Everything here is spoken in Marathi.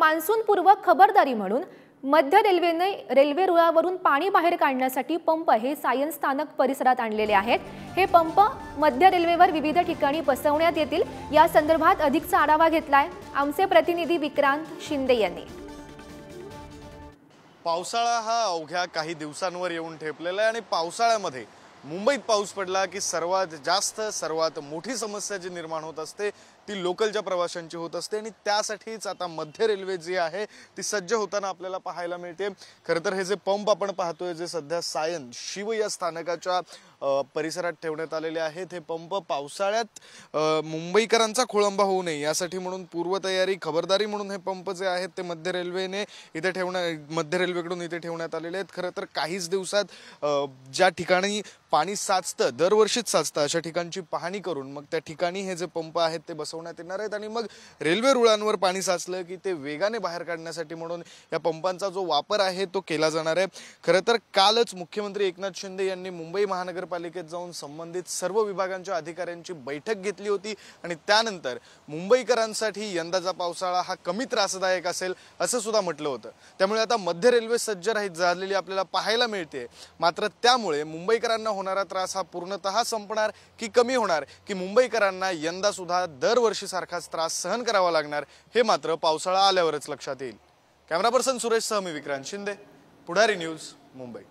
मान्सूनपूर्व खबरदारी म्हणून मध्य रेल्वेने रेल्वे रुळावरून पाणी बाहेर काढण्यासाठी पंप हे सायन स्थानक परिसरात आणलेले आहेत। हे पंप मध्य रेल्वेवर विविध ठिकाणी बसवण्यात येतील। या संदर्भात अधिकचा आढावा घेतलाय आमचे प्रतिनिधी विक्रांत शिंदे यांनी। पावसाळा हा अवघ्या काही दिवसांवर येऊन ठेपलेला आहे आणि पावसाळ्यामध्ये मुंबईत पाऊस पडला की सर्वात मोठी समस्या जी निर्माण होत असते ती लोकलच्या प्रवाशांची होत असते आणि त्यासाठीच आता मध्य रेल्वे जी आहे ती सज्ज होताना आपल्याला पाहायला मिळते। खरं तर हे जे पंप आपण पाहतोय जे सध्या सायन शिव या स्थानकाच्या परिसरात ठेवण्यात आलेले आहेत, हे पंप पावसाळ्यात मुंबईकरांचा खोळंबा होऊ नये यासाठी म्हणून पूर्वतयारी खबरदारी म्हणून हे पंप जे आहेत ते मध्य रेल्वेकडून इथे ठेवण्यात आलेले आहेत। खरं तर काहीच दिवसात ज्या ठिकाणी पाणी साचतं दरवर्षीच साचतं अशा ठिकाणची पाहणी करून मग त्या ठिकाणी हे जे पंप आहेत ते बसवण्यात येणार आहेत आणि मग रेल्वे रुळांवर पाणी साचलं की ते वेगाने बाहेर काढण्यासाठी म्हणून या पंपांचा जो वापर आहे तो केला जाणार आहे। खरं तर कालच मुख्यमंत्री एकनाथ शिंदे यांनी मुंबई महानगरपालिकेत जाऊन संबंधित सर्व विभागांच्या अधिकाऱ्यांची बैठक घेतली होती आणि त्यानंतर मुंबईकरांसाठी यंदाचा पावसाळा हा कमी त्रासदायक असेल असं सुद्धा म्हटलं होतं। त्यामुळे आता मध्य रेल्वे सज्ज झालेली आपल्याला पाहायला मिळते। मात्र त्यामुळे मुंबईकरांना होणारा त्रास हा पूर्णतः संपणार की कमी होणार की मुंबईकरांना यंदा सुद्धा दरवर्षी सारखाच त्रास सहन करावा लागणार हे मात्र पावसाळा आल्यावरच लक्षात येईल। कॅमेरा पर्सन सुरेश सह मी विक्रांत शिंदे, पुढारी न्यूज, मुंबई।